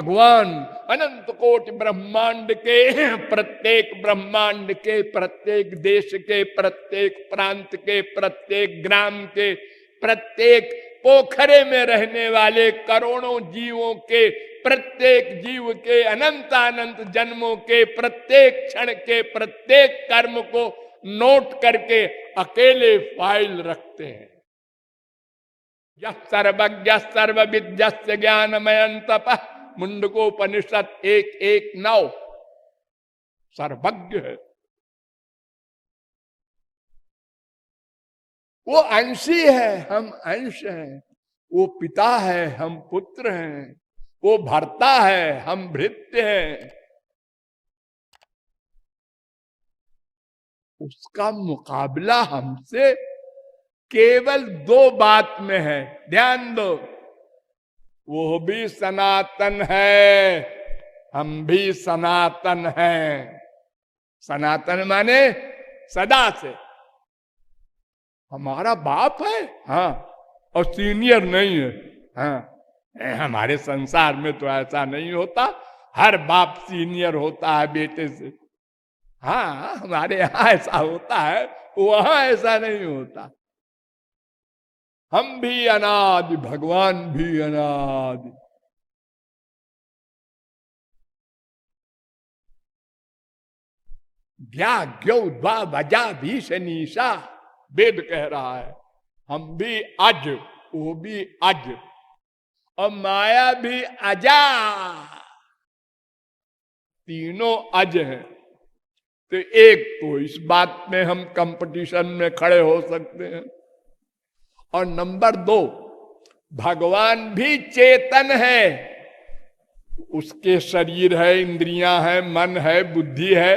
भगवान अनंत कोटि ब्रह्मांड के प्रत्येक ब्रह्मांड के प्रत्येक देश के प्रत्येक प्रांत के प्रत्येक ग्राम के प्रत्येक पोखरे में रहने वाले करोड़ों जीवों के प्रत्येक जीव के अनंत अनंत जन्मों के प्रत्येक क्षण के प्रत्येक कर्म को नोट करके अकेले फाइल रखते हैं। यह सर्वज्ञ सर्वविद्यस्य ज्ञानमयंतपः मुंडकोपनिषद 1:1-9 सर्वज्ञ है। वो अंशी है, हम अंश हैं। वो पिता है, हम पुत्र हैं। वो भर्ता है, हम भृत्य हैं। उसका मुकाबला हमसे केवल 2 बात में है, ध्यान दो। वो भी सनातन है, हम भी सनातन हैं। सनातन माने सदा से। हमारा बाप है, हाँ, और सीनियर नहीं है, हाँ। हमारे संसार में तो ऐसा नहीं होता, हर बाप सीनियर होता है बेटे से। हाँ, हमारे यहां ऐसा होता है, वहां ऐसा नहीं होता। हम भी अनादि, भगवान भी अनादि। ज्ञो द्वा वजा भीषणीशा, वेद कह रहा है। हम भी अज, वो भी अज, और माया भी अजा, तीनों अज हैं। तो एक तो इस बात में हम कंपटीशन में खड़े हो सकते हैं, और नंबर 2, भगवान भी चेतन है। उसके शरीर है, इंद्रियां है, मन है, बुद्धि है,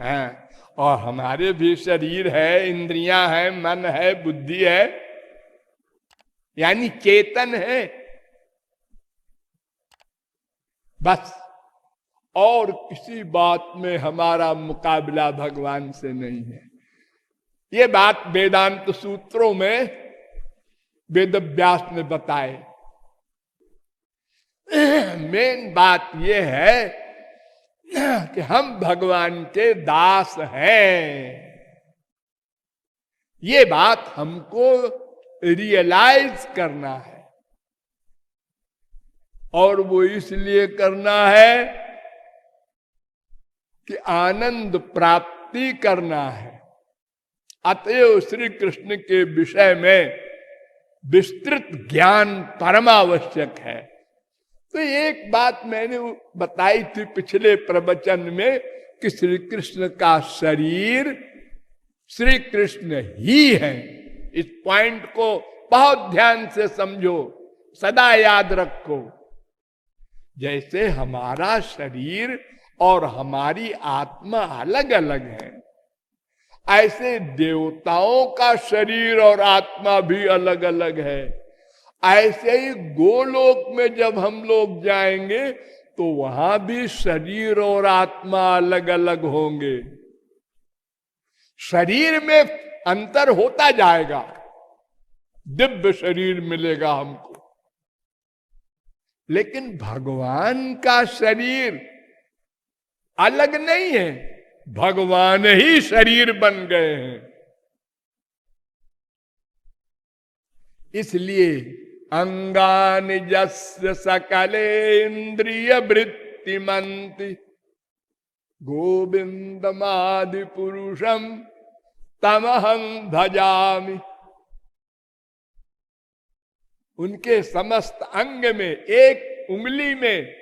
हाँ। और हमारे भी शरीर है, इंद्रियां है, मन है, बुद्धि है, यानी चेतन है। बस, और किसी बात में हमारा मुकाबला भगवान से नहीं है। ये बात वेदांत सूत्रों में वेद व्यास ने बताए। मेन बात यह है कि हम भगवान के दास हैं। ये बात हमको रियलाइज करना है, और वो इसलिए करना है कि आनंद प्राप्ति करना है। अतएव श्री कृष्ण के विषय में विस्तृत ज्ञान परमावश्यक है। तो एक बात मैंने बताई थी पिछले प्रवचन में कि श्री कृष्ण का शरीर श्री कृष्ण ही है। इस पॉइंट को बहुत ध्यान से समझो, सदा याद रखो। जैसे हमारा शरीर और हमारी आत्मा अलग अलग है, ऐसे देवताओं का शरीर और आत्मा भी अलग अलग है। ऐसे ही गोलोक में जब हम लोग जाएंगे तो वहां भी शरीर और आत्मा अलग अलग होंगे। शरीर में अंतर होता जाएगा, दिव्य शरीर मिलेगा हमको, लेकिन भगवान का शरीर अलग नहीं है। भगवान ही शरीर बन गए हैं। इसलिए अंगानि यस्य सकले इंद्रिय वृत्तिमन्ति गोविंदमादि पुरुषम तमहं भजामि। उनके समस्त अंग में, एक उंगली में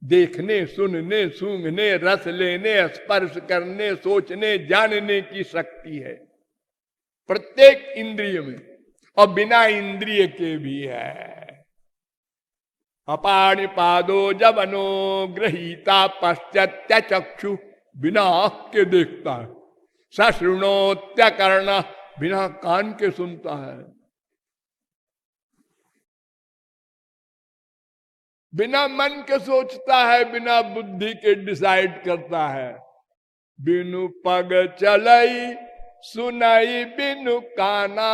देखने, सुनने, सूंघने, रस लेने, स्पर्श करने, सोचने, जानने की शक्ति है प्रत्येक इंद्रिय में, और बिना इंद्रिय के भी है। अपाणि पादो जवनो गृहीता पश्चात्य चक्षु, बिना आंख के देखता है। सशृणोत्य कर्ण, बिना कान के सुनता है। बिना मन के सोचता है, बिना बुद्धि के डिसाइड करता है। बिनु पग चलई सुनाई बिनु काना,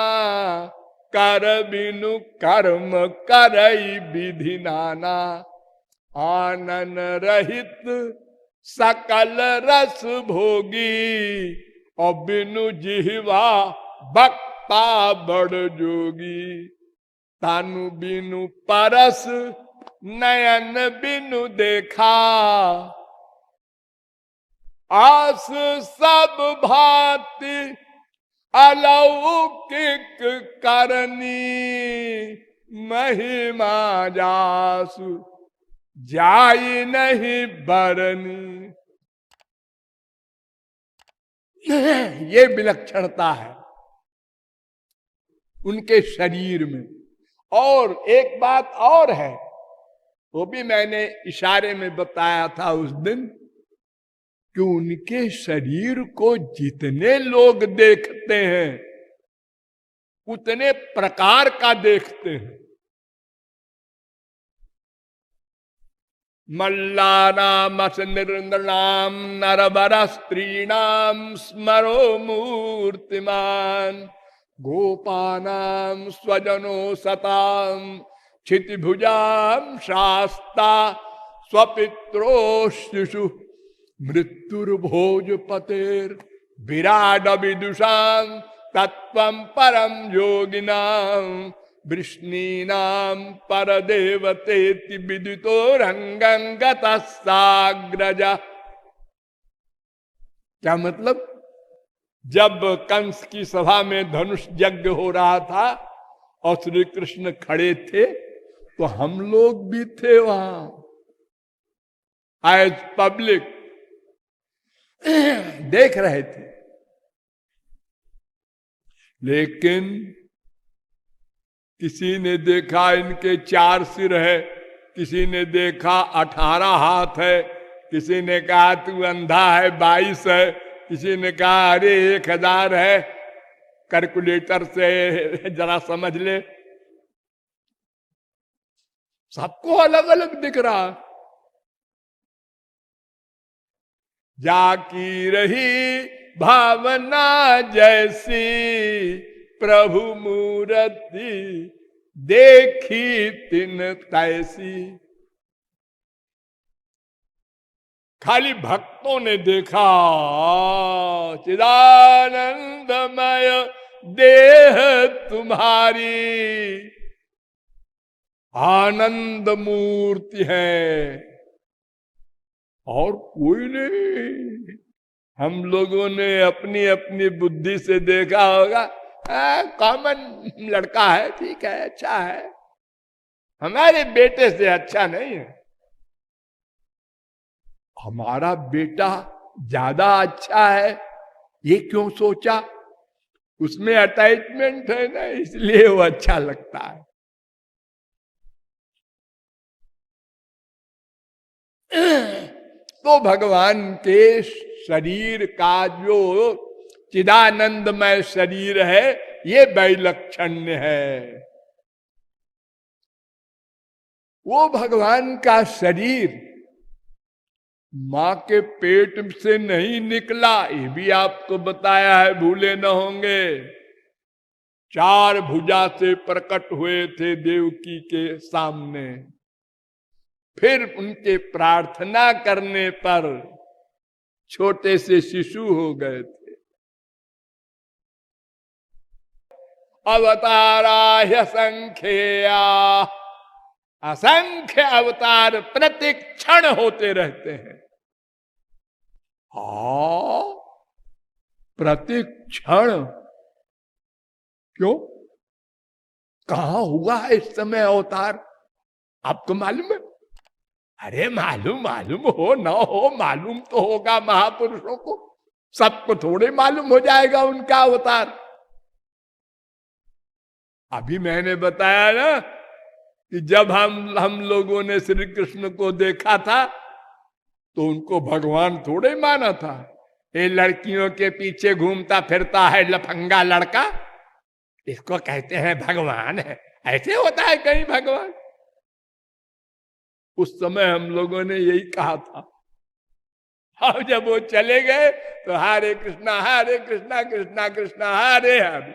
कर बिनु कर्म करई विधि नाना। आनन रहित सकल रस भोगी, और बिनु जिह्वा बक्ता बड़ जोगी। तानु बिनु परस नयन बिनु देखा, आस सब भांति अलौकिक करनी। महिमा जासु जाई नहीं बरनी। ये विलक्षणता है उनके शरीर में। और एक बात और है, वो भी मैंने इशारे में बताया था उस दिन, कि उनके शरीर को जितने लोग देखते हैं उतने प्रकार का देखते हैं। मल्लानाम निर्नृणाम नरबर स्त्रीणाम स्मरो मूर्तिमान, गोपानाम स्वजनो सताम क्षितिभुजाम शास्ता स्वपित्रो शिशु मृत्युर्भोज पतेर विराड विदुषाम तत्वं परम योगिनाम वृष्णीनाम परदेवतेति विदितो रंगं गतस्साग्रजा। क्या मतलब? जब कंस की सभा में धनुष यज्ञ हो रहा था और श्री कृष्ण खड़े थे, तो हम लोग भी थे वहां एज पब्लिक, देख रहे थे। लेकिन किसी ने देखा इनके 4 सिर है, किसी ने देखा 18 हाथ है, किसी ने कहा तू अंधा है 22 है, किसी ने कहा अरे 1000 है, कैलकुलेटर से जरा समझ ले। सबको अलग अलग दिख रहा। जाकी रही भावना जैसी प्रभु मूर्ति देखी तिन तैसी। खाली भक्तों ने देखा चिदानंदमय देह तुम्हारी आनंद मूर्ति है, और कोई नहीं। हम लोगों ने अपनी अपनी बुद्धि से देखा होगा, कॉमन लड़का है, ठीक है, अच्छा है, हमारे बेटे से अच्छा नहीं है। हमारा बेटा ज्यादा अच्छा है, ये क्यों सोचा? उसमें अटैचमेंट है ना, इसलिए वो अच्छा लगता है। तो भगवान के शरीर का जो चिदानंदमय शरीर है, ये वैलक्षण्य है। वो भगवान का शरीर मां के पेट से नहीं निकला, ये भी आपको बताया है, भूले न होंगे। 4 भुजा से प्रकट हुए थे देवकी के सामने, फिर उनके प्रार्थना करने पर छोटे से शिशु हो गए थे। अवतारा संख्या, असंख्य अवतार प्रतिक्षण होते रहते हैं। प्रतिक्षण क्यों? कहां हुआ है इस समय अवतार? आपको मालूम है? अरे मालूम हो ना हो, मालूम तो होगा महापुरुषों को, सबको थोड़े मालूम हो जाएगा उनका अवतार। अभी मैंने बताया ना कि जब हम लोगों ने श्री कृष्ण को देखा था तो उनको भगवान थोड़े माना था। ये लड़कियों के पीछे घूमता फिरता है लफंगा लड़का, इसको कहते हैं भगवान है। ऐसे होता है कहीं भगवान? उस समय हम लोगों ने यही कहा था। अब जब वो चले गए तो हरे कृष्णा कृष्णा कृष्णा हरे हरे।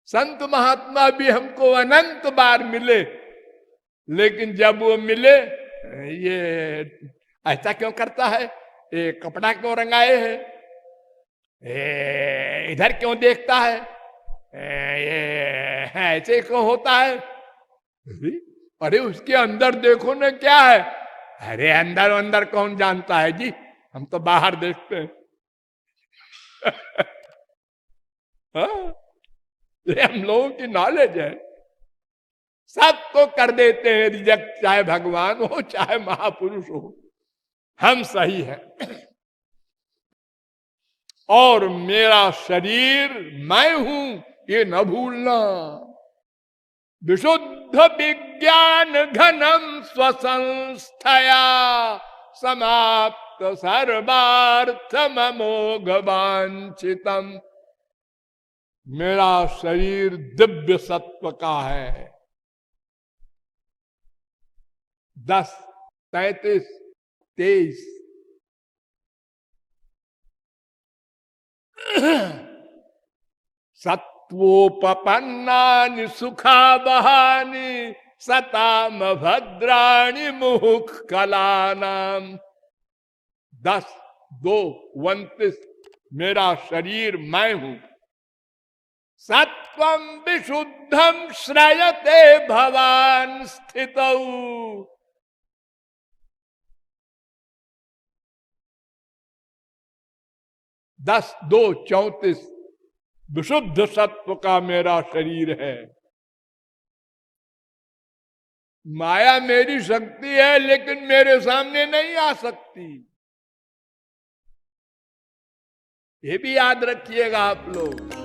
संत महात्मा भी हमको अनंत बार मिले, लेकिन जब वो मिले, ये ऐसा क्यों करता है, ये कपड़ा क्यों रंगाए है, इधर क्यों देखता है, ये ऐसे क्यों होता है। अरे उसके अंदर देखो ना क्या है। अरे अंदर अंदर कौन जानता है जी, हम तो बाहर देखते हैं। हाँ? ये हम लोगों की नॉलेज है, सबको कर देते हैं रिजेक्ट, चाहे भगवान हो चाहे महापुरुष हो, हम सही है। और मेरा शरीर मैं हूं ये न भूलना। विशुद्ध विज्ञान घनम स्वसंस्थया समाप्त सर्वार्थम अमोघ वांछितम। मेरा शरीर दिव्य सत्व का है। 10, 33, 23। सत्वोपपन्नानि सुखा बहानि सताम भद्राणि मुहुः कलानाम। 10, 2, 29। मेरा शरीर मैं हूं। सत्वं विशुद्धम श्रयते भवान स्थितौ। 10, 2, 34। विशुद्ध सत्व का मेरा शरीर है। माया मेरी शक्ति है, लेकिन मेरे सामने नहीं आ सकती, ये भी याद रखिएगा आप लोग।